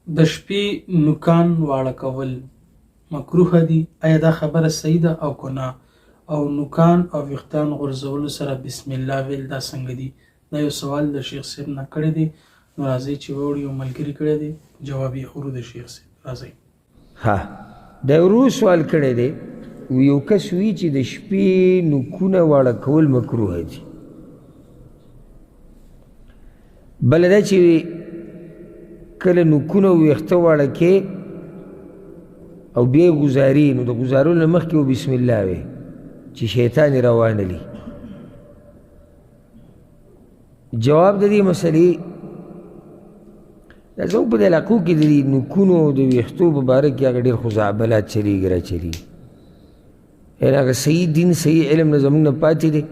د شپې نوکان واړه کول مکروه دي. آیا دا خبره صحیح ده او که نه؟ او نوکان او ویښتان غورځولو سره بسم الله ویل دا څنګه دي؟ دا یو سوال د شیخ صاحب نه کړی دی. نو راځئ چې واورو. یو ملګري کړی دی، جواب یې اورو د شیخ صاحب. راځئ. ها دا ورو سوال کړی دی. یو کس وی چې د شپې نوکونه واړه کول مکروه دي. بله دا چې کله نوکونه ویښته واړه کې او بیا یې ګزاري، نو د ګزارلو نه مخکې و بسم الله وی چې شیطان یې راوانلي. جواب د دې مسلې دا زموږ په دې علاقو کې د نوکونو د ویښتو په باره کې هغه ډېر خزعبلات چلېږي را چلېږي. یعنې هغه صحیح دین صحیح علم نه زموږ نه پاتې دی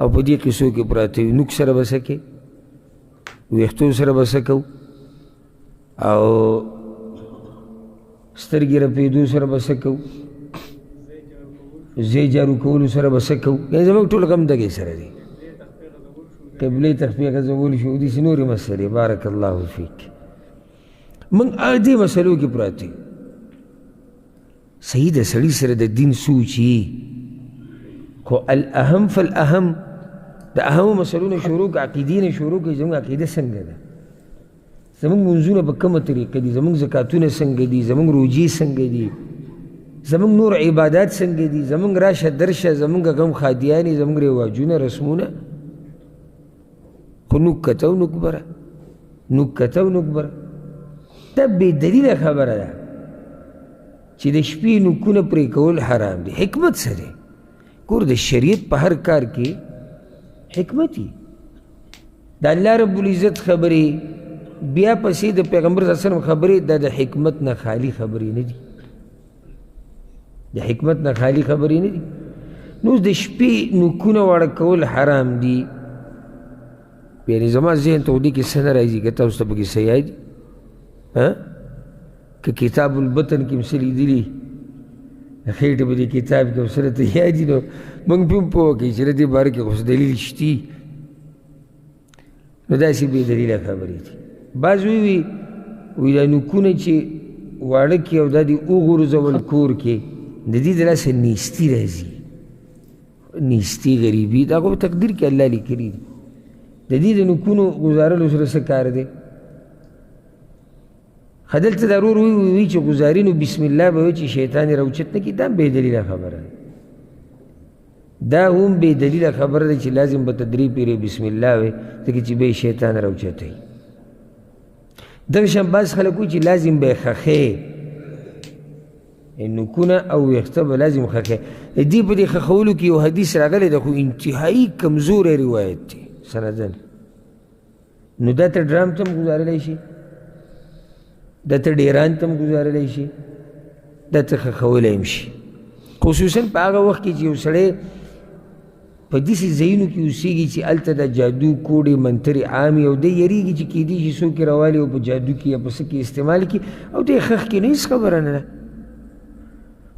او په دې قصو کې پراته وي. نوک سره به څه کوې، ویښتو سره به څه کوو، او سترګې رپېدو سره به څه کوو، ځای جارو کولو سره به څه کوو. یعنې زموږ ټول غم دغې سره دی. قبلې تخفیه غځول شو، داسې نورې مسلې. بارک الله فیک. موږ دې مسلو کې پراته یو. صحیح د سړي سره د دین سوچ یي، خو الاهم فالاهم د اهمو مسلو نه شروع که عقیدې نه شروع کړي. زموږ عقیده څنګه ده، زموږ منځونه په کومه طریقه دي، زموږ زکاتونه څنګه دي، زموږ روجې څنګه دي، زموږ نور عبادات څنګه دي، زموږ راشه درشه، زموږ غم خادیانې، زموږ رواجونه رسمونه. خو نوک کته او نوک بره، نوک کته او نوک بره. دا بې دلیله خبره ده چې د شپې نوکونه پرې کول حرام دي. حکمت څه دی؟ ګور د شریعت په هر کار کې حکمت وي. د الله رب العزت خبرې بیا پسې د پیغمبر صلی الله علیه وسلم خبرې دا د حکمت نه خالی خبرې نه دي، د حکمت نه خالی خبرې نه دي. نو د شپې نوکونه واړه کول حرام دي. یعنې زما ذهن ته دې کې څه نه راځي که تاسو ته پکې څه یاد دي؟ که کتاب البطن کې م څه لیدلي خېټې په دې کتاب کې م څه راته یاد دي، نو موږ پې هم پوه کوي چې د دې باره کې خو څه دلیل شتي. نو داسې بې دلیله خبرې دي. بعض وی دا نوکونه چې واړه کړي او دا دې وغورځول کور کې، د دې د لاسه نیستي راځي، نیستي غریبي. دا خو په تقدیر کې الله لیکلي دي. د دې د نوکونو ګزارلو سره څه کار دی؟ ښه دلته دا ورور وی چې ګزاري نو بسم الله به وایي چې شیطان یې راوچت نه کړي. دا هم بې دلیله خبره ده. دا هم بې دلیله خبره ده چې لازم به ته درې پیرې بسم الله وایي ځکه چې به یې شیطان راوچتوي. دغه شان بعض خلک وایي چې لازم به یې خښې، نوکونه او ویښته به لازم خښې. دې په دې خښولو کې یو حدیث راغلی ده، خو انتهایي کمزوری روایت دی سندن. نو دا ته ډرام ته هم ګزارلی شي، دا ته ډیران ته هم ګزارلی شي، دا ته خښولی هم شي. خصوصا په هغه وخت کې چې یو سړی په داسې ځایونو کې اوسېږي چې هلته د جادو کوډې منترې عامې او دی یېرېږي چې کیدای شي څوک یې راوالي او په جادو کې یا په څه کې استعمال کړي او دی خښ کړي. نو هېڅ خبره نه ده.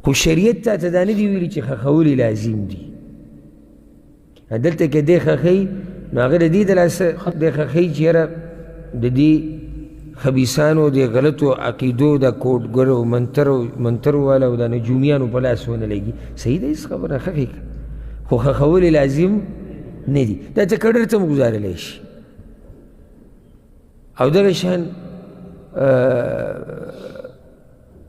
خو شریعت تا ته دا نه دي ویلي چې خښول یې لازم دي. دلته کې دی خښوي نو هغه د دې د لاسه دی خښوي چې یاره د دې خبیثانو د غلطو عقیدو د کوډګرو منترو والا او د نجومیانو په لاس ونه لګي. صحیح ده، هېڅ خبره نه. خښې خو خښول یې لازم نه دي. دا ته کډر ته هم ګزارلی شي. او دغه شان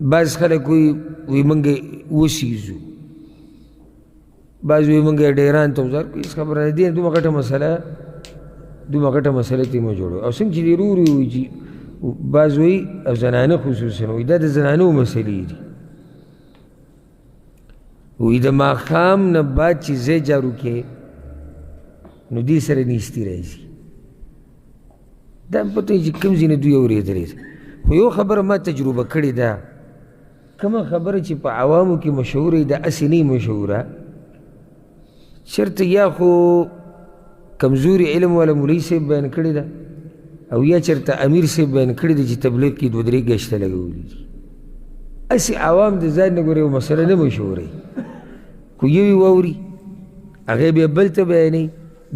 بعض خلک وایي موږ وسیږو، بعض وایي موږ یې ډیران ته وزار کړو. هېڅ خبره نه دي. دومره غټه مسله ته مه جوړوي. او څنګه چې دې ورو ورو وایي چې بعض وایي او زنانه خصوصا وایي دا د زنانو مسلې دي. وی د ماښام نه بعد چې ځای جارو کې نو دې سره نیستي راځي. دا هم پته وي چې کوم ځای نه دوی اورېدلې ده. خو یو خبره ما تجربه کړې ده، کومه خبره چې په عوامو کې مشهوره وي دا هسې نه مشهوره. چېرته یا خو کمزوري علم والا مولوي صاحب بیان کړې ده او یا چېرته امیر صاحب بیان کړې ده چې تبلیغ کې 2-3 ګشته لګولي دي. هسې عوام د ځان نه ګورې یو مسله نه مشهوره وي، خو یوې واوري هغې بیا بل ته بیانوي،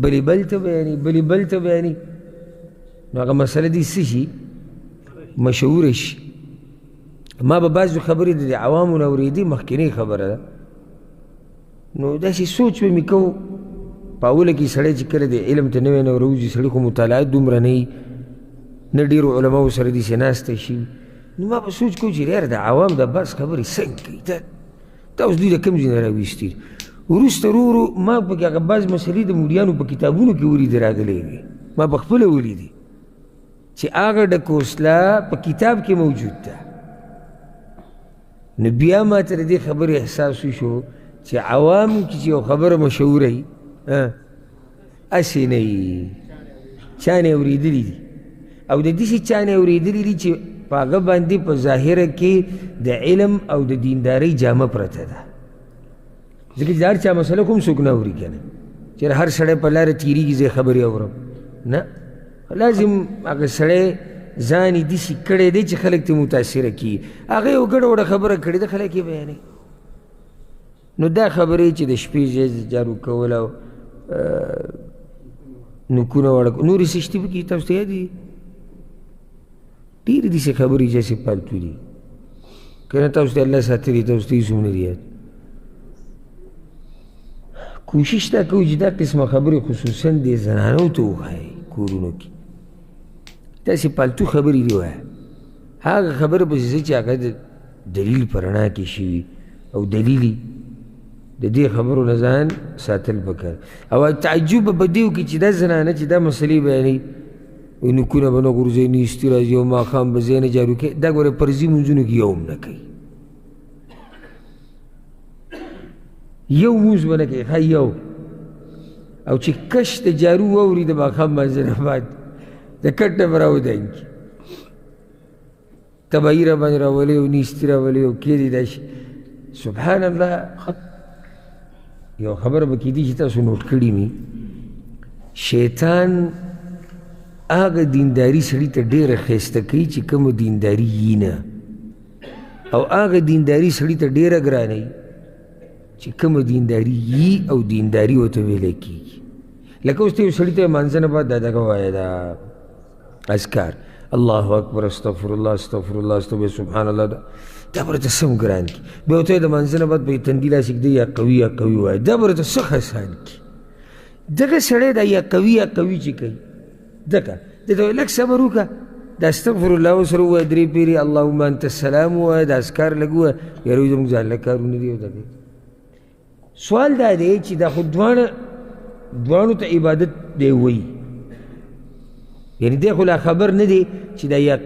بلې بل ته بیانوي، بلې بل ته بیانوي. نو هغه مسله دې څه شي؟ مشهوره شي. ما به بعضې خبرې د عوامو نه اورېدې مخکینۍ خبره ده نو داسې سوچ به مې کوو په اوله کې سړی چې کله د علم ته نوی نه راوځي سړي خو مطالعات دومره نه وي نه ډېرو علماو سره داسې ناسته شي نو ما به سوچ کوو چې یاره د عوام د بس خبرې څنګه کوي دا اوس دوی د کوم ځای نه راویستي وروسته ورو ورو ما پکې هغه بعض مسلې د مولیانو په کتابونو کې ولیدې راغلی وي ما پخپله ولیدې چې هغه ډکوسله په کتاب کې موجود ده نو بیا ما ته د دې خبرې احساس وشو چې عوامو کې چې یو خبره مشهوره وي هسې نه وي چا نه اورېدلي دي او د داسې چا نه اورېدلي دي چې په هغه باندې په ظاهره کې د علم او د دیندارۍ جامه پرته ده ځکه چې د هر چا مسله کوم څوک نه اوري که نه چې هر سړی په لاره تېرېږي زه خبرې اورم نه لازم هغه سړی ځان یې داسې کړی دی چې خلک ته متاثره کړي هغه یو ګډه وډه خبره کړې ده خلک یې بیانوي نو دا خبرې چې د شپې ځای جارو کول او نوکونه وړه نورې سشتي پکې تاسو ته یاد دي ډېرې داسې خبرې چې هسې پالتو دي که نه تاسو ته الله ساتلي تاسو ته هېڅ هم نه دي یاد کوشش دا کوو چې دا قسمه خبرې خصوصا د زنانو ته وښایئ کورونو کې داسې پالتو خبرې دي وایه هغه خبره پسې ځه چې هغه د دلیل په رڼا کې شوي او دلیلي د دې خبرو نه ځان ساتل پکار او تعجب به په دې وکړي چې دا زنانه چې دا مسلې بیانوي وایي نوکونه به نه غورځوي نه ایستي راځي او ماښام به ځای نه جارو کوي دا ګوره فرضي مونځونو کې یو هم نه کوي یو مونځ به نه کوي ښه یو او چې کش د جارو واوري د ماښام مانځه نه بعد د کټ نه به راودانګي تباهي را باندې راولي او نیستي راولي او کېدې دا شي سبحان الله یو خبره به کېدي چې تاسو نوټ کړي مي شیطان هغه دینداري سړي ته ډېره ښایسته کوي چې کومه دینداري یي نه او هغه دینداري سړي ته ډېره ګرانوي چې کومه دینداري یي او دینداري ورته ویلی کېږي لکه اوس ته یو سړي ته مانځه نه بعد دا دغه وایه دا اذکار الله اکبر استغفر الله استغفر الله استغفر سبحان الله دا به راته څه هم ګران کړي بیا ورته د مانځه نه بعد به یې تندي لاس ږدي یا قوي یا قوي وایه دا به راته څه آسان کړي دغه سړی دا یا قوي چې کوي ځکه د ته لږ صبر وکړه دا استغفر الله ورسره ووایه درې پیرې اللهم انت السلام ووایه دا اذکار لږ ووایه یاره وایي زموږ ځان له کارونه دي او دا دی سوال دا دی چې دا خو دواړو ته عبادت دی وایي یعنی دی خو لا خبر نه دی چې دا یا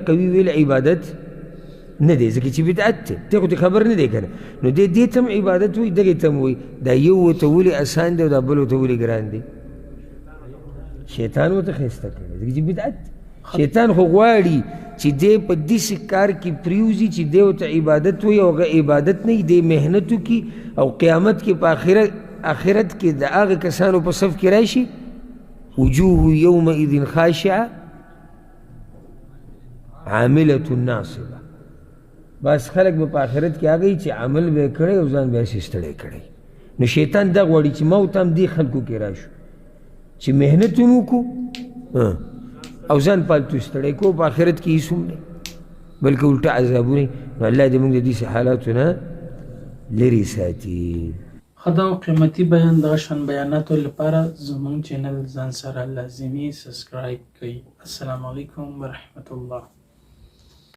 قوي ویل عبادت نه دی ځکه چې بدعت دی دی خو ته خبر نه دی که نه نو دې ته هم عبادت وایي دغې ته هم وایي دا یو ورته ولې اسان دی او دا بل ورته ولې ګران دی شیطان ورته ښایسته کړی ځکه چې بدعت شیطان خو غواړي چې دی په داسې کار کې پرېوځي چې دی ورته عبادت وایي او هغه عبادت نه وي دی محنت وکړي او قیامت کې په آخرت کې د هغه کسانو په صف کې راشي وجوه یومئذ خاشعه عاملة ناصبه بس خلک به په آخرت کې هغه چې عمل به یې کړی او ځان به یې هسې ستړی کړی نو شیطان دا غواړي چې ما ورته هم دې خلکو کې راشو چې محنت هم وکړو او ځان پالتو ستړی کړو په آخرت کې هېڅ هم نه بلکې الټه عذابونه نو الله دې موږ د داسې حالاتو نه لرې ساتي ښه دا قیمتي بیان دغه شان بیاناتو لپاره زموږ چینل ځان سره لازمي سبسکرایب کړئ السلام علیکم ورحمة الله